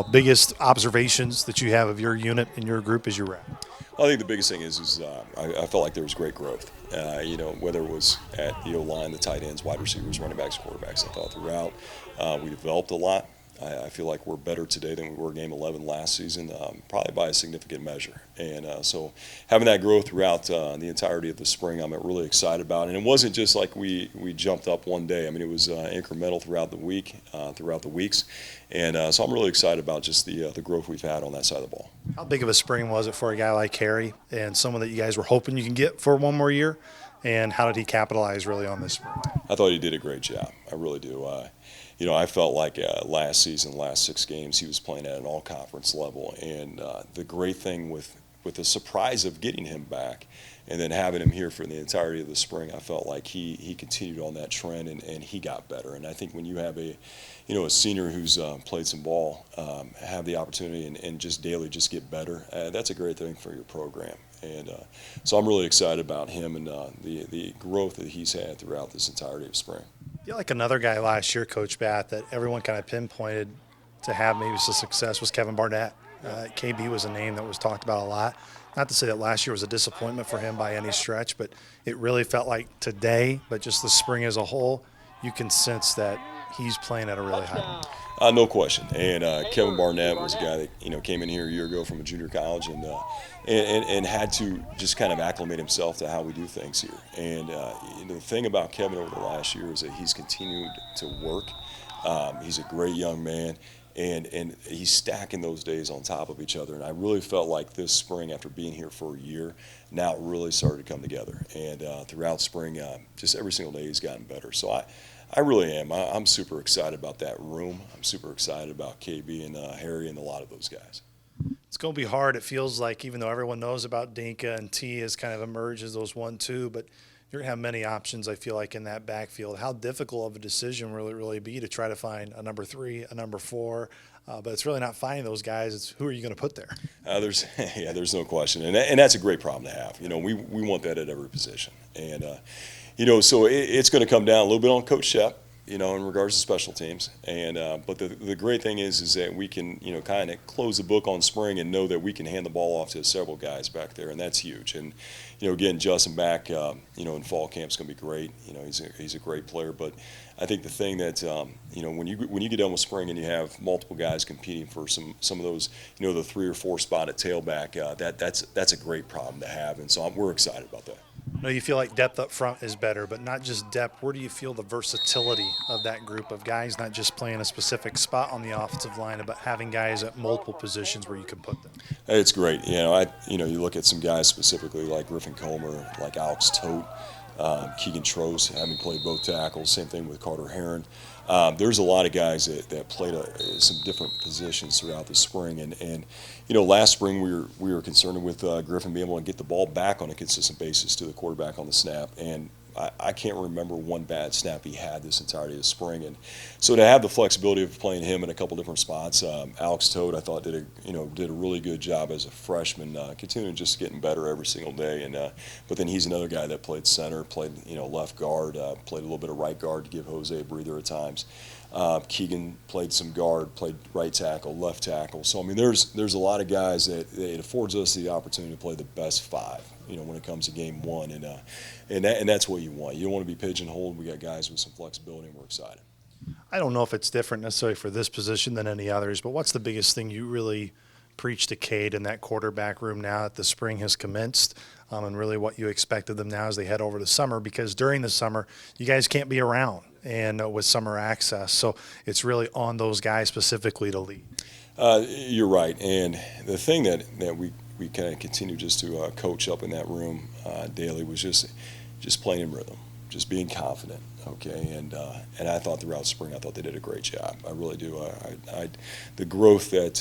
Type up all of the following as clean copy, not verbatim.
Biggest observations that you have of your unit and your group as you wrap? I think the biggest thing is I felt like there was great growth. Whether it was at the O line, the tight ends, wide receivers, running backs, quarterbacks. I thought throughout we developed a lot. I feel like we're better today than we were Game 11 last season, probably by a significant measure. And so having that growth throughout the entirety of the spring, I'm really excited about. And it wasn't just like we jumped up one day. I mean, it was incremental throughout the week, throughout the weeks. And so I'm really excited about just the growth we've had on that side of the ball. How big of a spring was it for a guy like Harry and someone that you guys were hoping you can get for one more year? And how did he capitalize really on this spring? I thought he did a great job. I really do. I felt like last season, last 6 games, he was playing at an all-conference level. And the great thing with the surprise of getting him back and then having him here for the entirety of the spring, I felt like he continued on that trend and he got better. And I think when you have a senior who's played some ball, have the opportunity and just daily just get better, that's a great thing for your program. And so I'm really excited about him and the growth that he's had throughout this entirety of spring. I feel like another guy last year, Coach Bath, that everyone kind of pinpointed to have maybe some success was Kevin Barnett. KB was a name that was talked about a lot. Not to say that last year was a disappointment for him by any stretch, but it really felt like today, but just the spring as a whole, you can sense that he's playing at a really high level. No question. And Kevin Barnett was a guy that came in here a year ago from a junior college and had to just kind of acclimate himself to how we do things here. And the thing about Kevin over the last year is that he's continued to work. He's a great young man. And he's stacking those days on top of each other. And I really felt like this spring, after being here for a year, now it really started to come together. And throughout spring, just every single day he's gotten better. So I really am. I'm super excited about that room. I'm super excited about KB and Harry and a lot of those guys. It's going to be hard. It feels like, even though everyone knows about Dinka and T has kind of emerged as those 1-2, but you're going to have many options, I feel like, in that backfield. How difficult of a decision will it really be to try to find a number 3, a number 4? But it's really not finding those guys. It's who are you going to put there? There's no question. And that's a great problem to have. We want that at every position. And, so it's going to come down a little bit on Coach Shep, in regards to special teams. And but the great thing is that we can, kind of close the book on spring and know that we can hand the ball off to several guys back there, and that's huge. And again, Justin back, in fall camp is going to be great. He's a great player. But I think the thing that when you get done with spring and you have multiple guys competing for some of those, the 3 or 4 spot at tailback, that's a great problem to have. And so we're excited about that. No, you feel like depth up front is better, but not just depth. Where do you feel the versatility of that group of guys, not just playing a specific spot on the offensive line, but having guys at multiple positions where you can put them? It's great. You look at some guys specifically like Griffin Comer, like Alex Tote, Keegan Trost, having played both tackles. Same thing with Carter Heron. There's a lot of guys that played some different positions throughout the spring, and last spring we were concerned with Griffin being able to get the ball back on a consistent basis to the quarterback on the snap, and I can't remember one bad snap he had this entirety of the spring. And so to have the flexibility of playing him in a couple different spots, Alex Toad I thought did a really good job as a freshman, continuing just getting better every single day. And but then he's another guy that played center, played left guard, played a little bit of right guard to give Jose a breather at times. Keegan played some guard, played right tackle, left tackle. So I mean, there's a lot of guys that it affords us the opportunity to play the best 5. When it comes to game 1, and that's what you want. You don't want to be pigeonholed. We got guys with some flexibility, and we're excited. I don't know if it's different necessarily for this position than any others, but what's the biggest thing you really preach to Cade in that quarterback room now that the spring has commenced, and really what you expect of them now as they head over to summer? Because during the summer, you guys can't be around and with summer access, so it's really on those guys specifically to lead. You're right, and the thing that we kind of continue just to coach up in that room daily was just playing in rhythm, just being confident, okay? And I thought throughout spring, I thought they did a great job. I really do. The growth that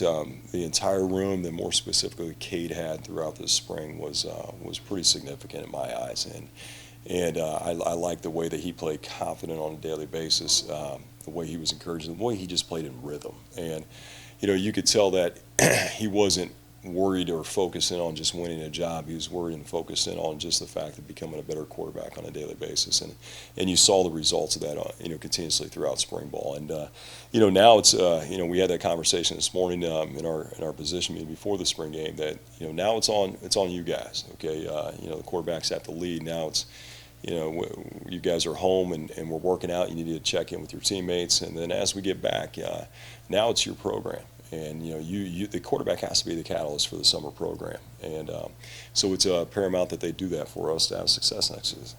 the entire room, and more specifically Cade had throughout this spring was pretty significant in my eyes. And I like the way that he played confident on a daily basis, the way he was encouraging, the way he just played in rhythm. And, you could tell that he wasn't worried or focused in on just winning a job. He was worried and focused in on just the fact of becoming a better quarterback on a daily basis. And you saw the results of that, continuously throughout spring ball. And now it's we had that conversation this morning in our position meeting before the spring game that now it's on you guys. Okay, the quarterbacks have to lead. Now it's you guys are home and we're working out. You need to check in with your teammates, and then as we get back, now it's your program. And the quarterback has to be the catalyst for the summer program, and so it's paramount that they do that for us to have success next season.